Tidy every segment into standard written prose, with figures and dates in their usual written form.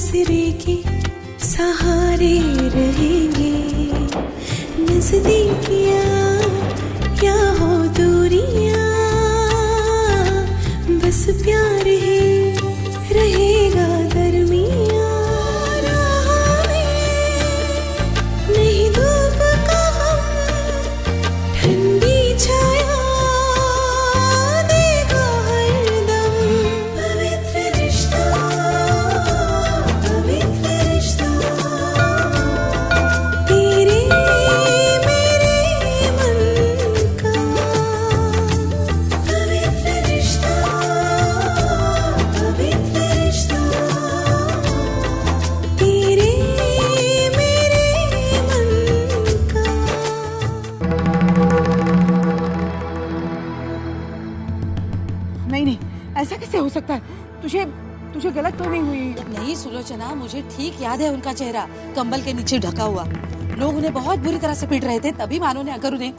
आसरे के सहारे रहेंगे। नजदीकियां क्या हो दूरियां, बस प्यार ही रहेगा दरमियां। राह में नहीं धूप का हम, ठंडी छाया देगा हरदम। पवित्र रिश्ता, पवित्र रिश्ता, तेरे मेरे मन का। पवित्र रिश्ता, पवित्र रिश्ता, तेरे मेरे मन का। नहीं नहीं, ऐसा कैसे हो सकता है? तुझे तुझे गलत तो नहीं हुई? नहीं सुलोचना, मुझे ठीक याद है उनका चेहरा कंबल के नीचे ढका हुआ। लोग उन्हें बहुत बुरी तरह से पीट रहे थे, तभी मानो ने अगर उन्हें।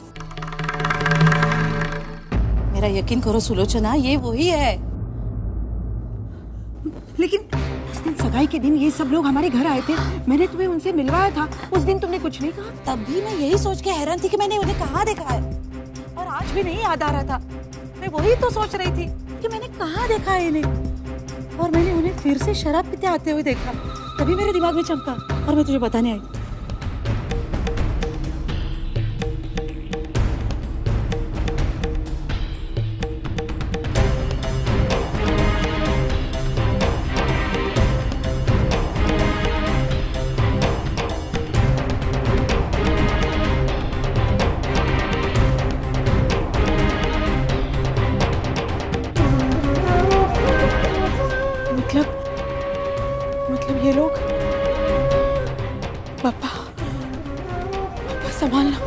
मेरा यकीन करो सुलोचना, ये वही है। लेकिन उस दिन सगाई के दिन ये सब लोग हमारे घर आए थे, मैंने तुम्हें उनसे मिलवाया था। उस दिन तुमने कुछ नहीं कहा? तब भी मैं यही सोच के हैरान थी कि मैंने उन्हें कहाँ देखा है, और आज भी नहीं याद आ रहा था। मैं वही तो सोच रही थी कि मैंने कहाँ देखा है इन्हें। और मैंने उन्हें फिर से शराब पीते आते हुए देखा, तभी मेरे दिमाग में चमका और मैं तुझे बताने आई। मतलब ये लोग, पापा संभालना।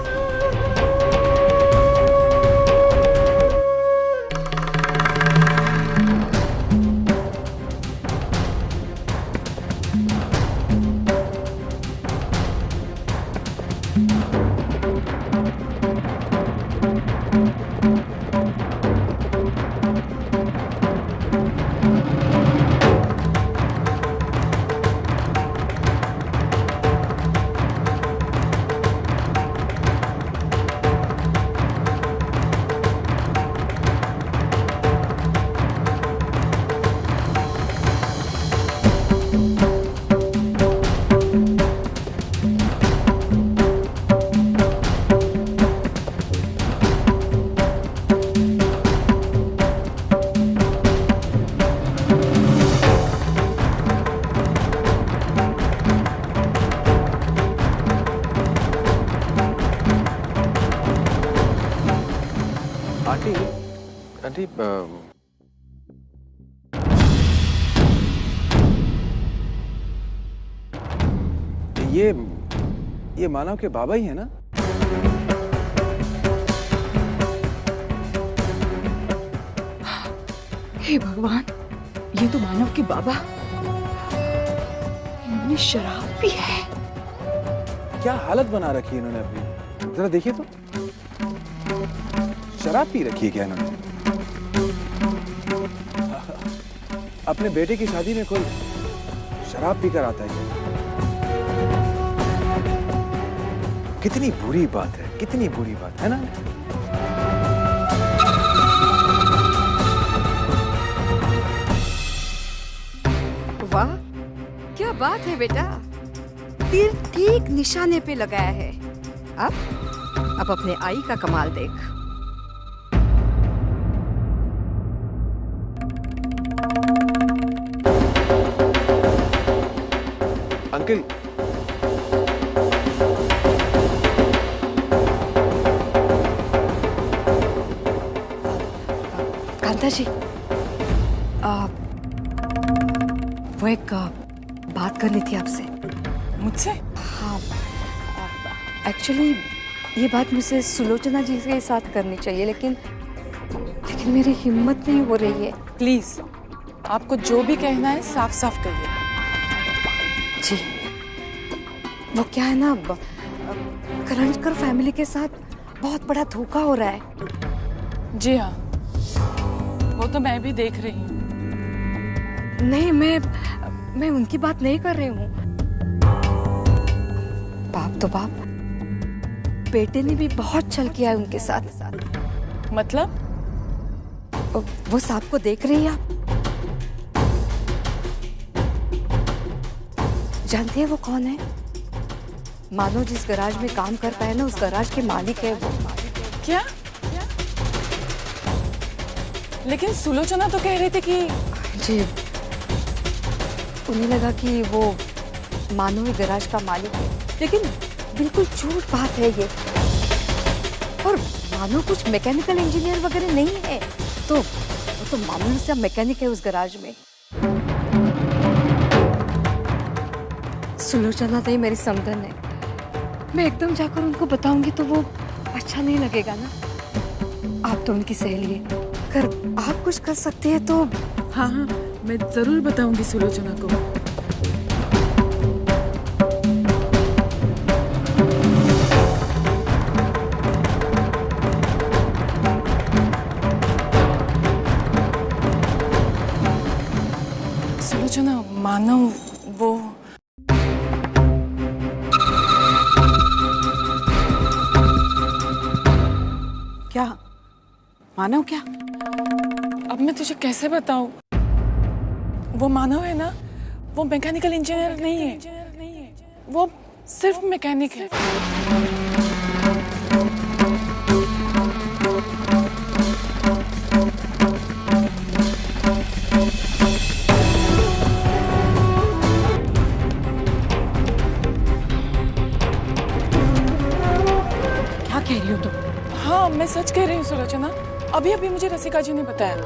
आंटी ये मानव के बाबा ही है ना? हे भगवान, ये तो मानव के बाबा। इन्होंने शराब पी है। क्या हालत बना रखी है इन्होंने अपनी, जरा देखिए तो। शराब पी रखी है क्या इन्होंने? अपने बेटे की शादी में कोई शराब पीकर आता है क्या? कितनी बुरी बात है, कितनी बुरी बात है ना? वाह, क्या बात है बेटा, तीर ठीक निशाने पे लगाया है। अब अपने आई का कमाल देख। अंकल, कांता जी, वो एक बात करनी थी आपसे। मुझसे? हाँ, एक्चुअली ये बात मुझसे सुलोचना जी के साथ करनी चाहिए, लेकिन मेरी हिम्मत नहीं हो रही है। प्लीज, आपको जो भी कहना है साफ साफ कहिए। जी, वो क्या है ना, करंजकर फैमिली के साथ बहुत बड़ा धोखा हो रहा है। जी हाँ, वो तो मैं भी देख रही हूँ। नहीं, मैं उनकी बात नहीं कर रही हूँ। बाप तो बाप, बेटे ने भी बहुत छल किया है उनके साथ। मतलब? वो सांप को देख रही हैं आप? जानती है वो कौन है? मानो जिस गैराज में काम करता है ना, उस गैराज के मालिक है वो। क्या? लेकिन सुलोचना तो कह रही थी कि जी, उन्हें लगा कि वो मानो ही गैराज का मालिक है, लेकिन बिल्कुल झूठ बात है ये। और मानो कुछ मैकेनिकल इंजीनियर वगैरह नहीं है, तो वो तो मामूली सा मैकेनिक है उस गैराज में। सुलोचना तो ही मेरी समधन है, मैं एकदम जाकर उनको बताऊंगी तो वो अच्छा नहीं लगेगा ना। आप तो उनकी सहेली है, अगर आप कुछ कर सकती है तो। हाँ हाँ, मैं जरूर बताऊंगी सुलोचना को। सुलोचना, मानो वो क्या मानव? क्या? अब मैं तुझे कैसे बताऊं? वो मानव है ना, वो मैकेनिकल इंजीनियर नहीं है, वो सिर्फ मैकेनिक है। क्या कह रही हो तुम? हाँ, मैं सच कह रही हूँ सुलोचना, अभी अभी मुझे रसिका जी ने बताया।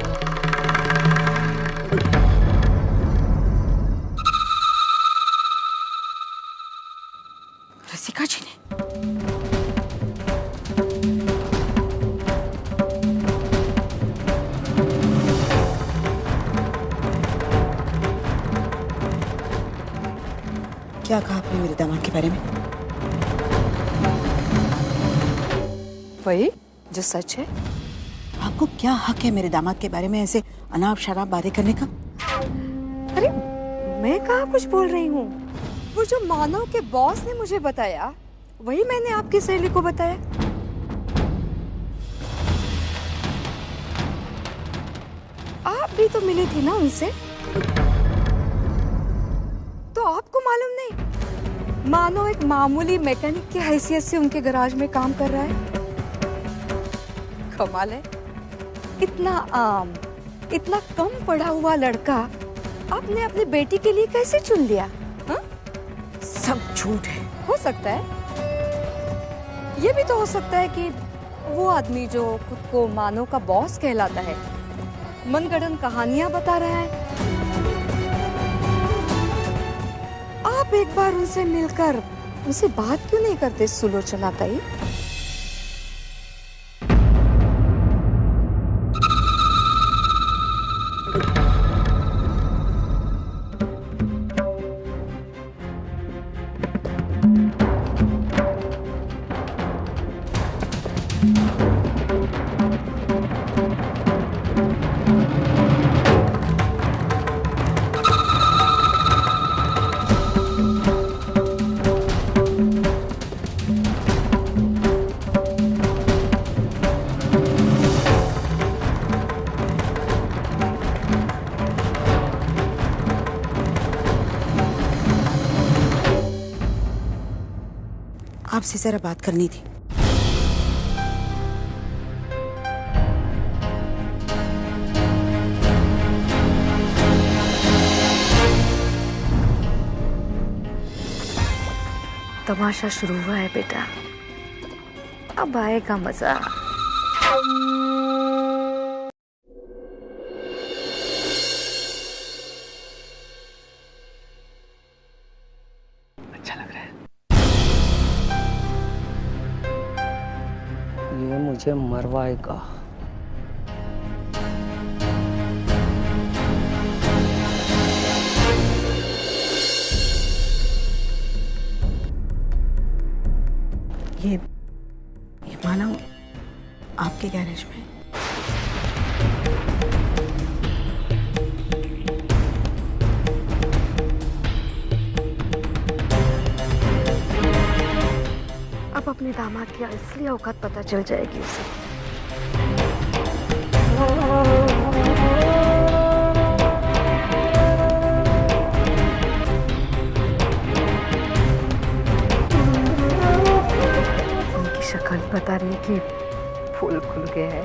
रसिका जी ने? क्या कहा आपने मेरे दामाद के बारे में? वही जो सच है। आपको क्या हक है मेरे दामाद के बारे में ऐसे अनाप शनाप बातें करने का? अरे मैं कहाँ कुछ बोल रही हूँ, वो जो मानव के बॉस ने मुझे बताया वही मैंने आपकी सहेली को बताया। आप भी तो मिली थी ना उनसे, तो आपको मालूम नहीं मानव एक मामूली मैकेनिक की हैसियत से उनके गैराज में काम कर रहा है। कमाल है, इतना आम, इतना कम पढ़ा हुआ लड़का आपने अपनी बेटी के लिए कैसे चुन लिया? हा? सब झूठ है। हो सकता है, ये भी तो हो सकता है कि वो आदमी जो खुद को मानव का बॉस कहलाता है मनगढ़ंत कहानियां बता रहा है। आप एक बार उनसे मिलकर उनसे बात क्यों नहीं करते सुलोचना ताई? आपसे जरा बात करनी थी। तमाशा शुरू हुआ है बेटा, अब आएगा मजा। अच्छा लग रहा है। ये मुझे मरवाएगा। ये मानव आपके गैरेज में? अपने दामाद की असली औकात पता चल जाएगी उसे। उनकी शक्ल बता रही है कि फूल खुल गया है।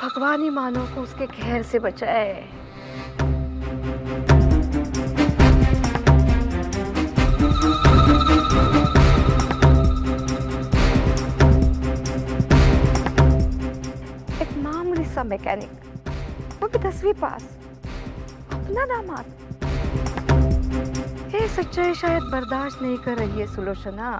भगवान ही मानो को उसके कहर से बचाए। एक मामूली सा मैकेनिक, वो भी 10वीं पास, अपना दामाद। ये सच्चाई शायद बर्दाश्त नहीं कर रही है सुलोचना।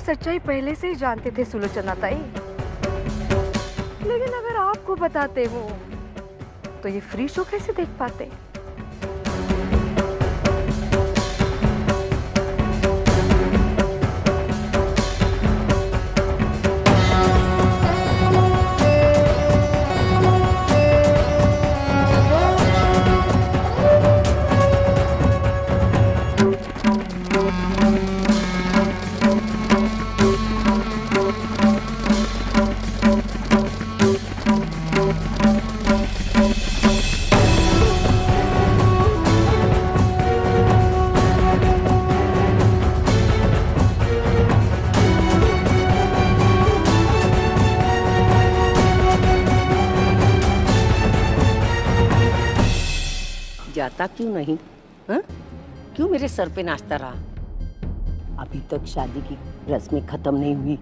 सच्चाई पहले से ही जानते थे सुलोचना ताई, लेकिन अगर आपको बताते वो तो ये फ्री शो कैसे देख पाते? जाता क्यों नहीं? हाँ? क्यों मेरे सर पे नाचता रहा? अभी तक शादी की रस्में खत्म नहीं हुई।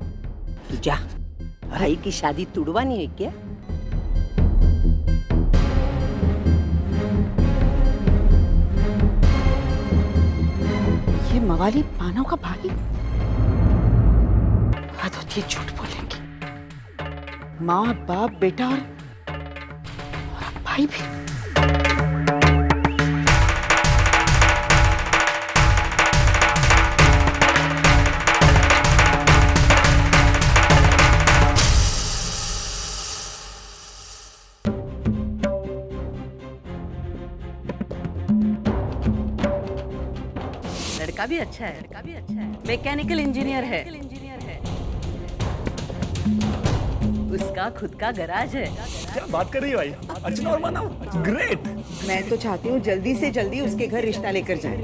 तू जा, भाई की शादी तुड़वानी है क्या? ये मवाली मानव का भाई? हद होती है झूठ बोलेंगी। माँ बाप बेटा और भाई भी। लड़का भी अच्छा है, मैकेनिकल इंजीनियर है, उसका खुद का गैराज है। क्या बात कर रही है भाई? अर्चना और मानव, ग्रेट। मैं तो चाहती हूँ जल्दी से जल्दी उसके घर रिश्ता लेकर जाए।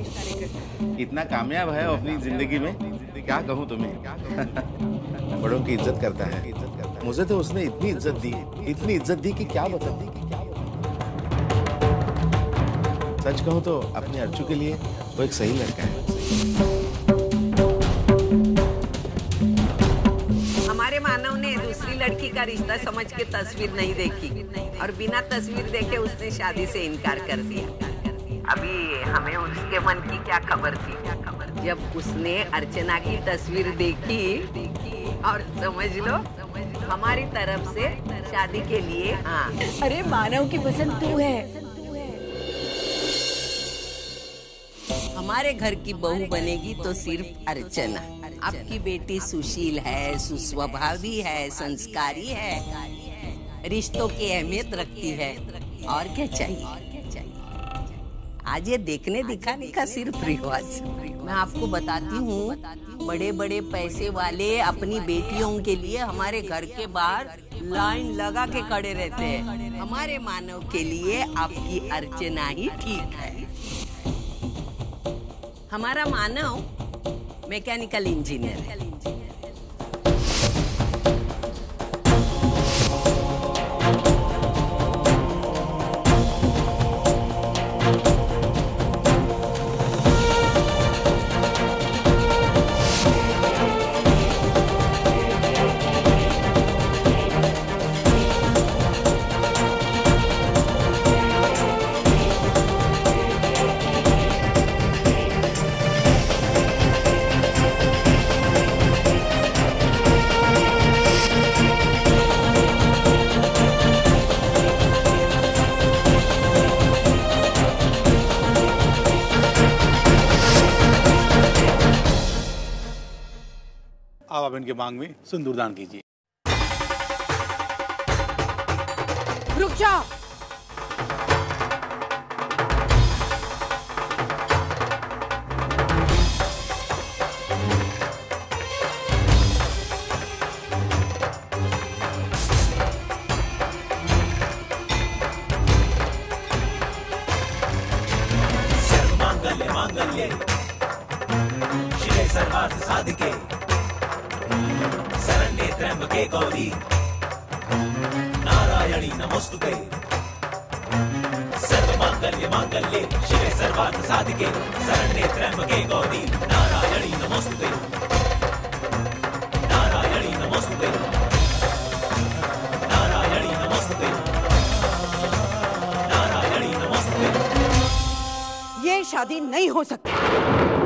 इतना कामयाब है अपनी जिंदगी में, क्या कहूँ तुम्हें। बड़ों की इज्जत करता है। मुझे तो उसने इतनी इज्जत दी कि क्या बता। सच कहूँ तो अपने अर्चू के लिए वो एक सही लड़का है। हमारे मानव ने दूसरी लड़की का रिश्ता समझ के तस्वीर नहीं देखी और बिना तस्वीर देखे उसने शादी से इनकार कर दिया। अभी हमें उसके मन की क्या खबर थी? जब उसने अर्चना की तस्वीर देखी और समझ लो हमारी तरफ से शादी के लिए हाँ। अरे मानव की पसंद तू है। हमारे घर की बहू बनेगी तो सिर्फ अर्चना। आपकी बेटी सुशील है, सुस्वभावी है, संस्कारी है, रिश्तों की अहमियत रखती है, और क्या चाहिए। आज ये देखने दिखाने का सिर्फ रिवाज। मैं आपको बताती हूँ, बड़े बड़े पैसे वाले अपनी बेटियों के लिए हमारे घर के बाहर लाइन लगा के खड़े रहते हैं। हमारे मानव के लिए आपकी अर्चना ही ठीक है। हमारा मानव मैकेनिकल इंजीनियर है। अब आप इनके मांग में सिंदूरदान कीजिए। रुक जा। मांगल्ये शिवे सर्वार्थ साधिके शरण्ये त्र्यंबके गौरी नारायणी नमोस्तुते। सर्वमांगल्ये मांगल्ये शिवे सर्वार्थ साधिके शरण्ये त्र्यंबके गौरी नारायणी नमोस्तुते। नारायणी नमोस्तुते। नारायणी नमोस्तुते। नारायणी नमोस्तुते। ये शादी नहीं हो सकती।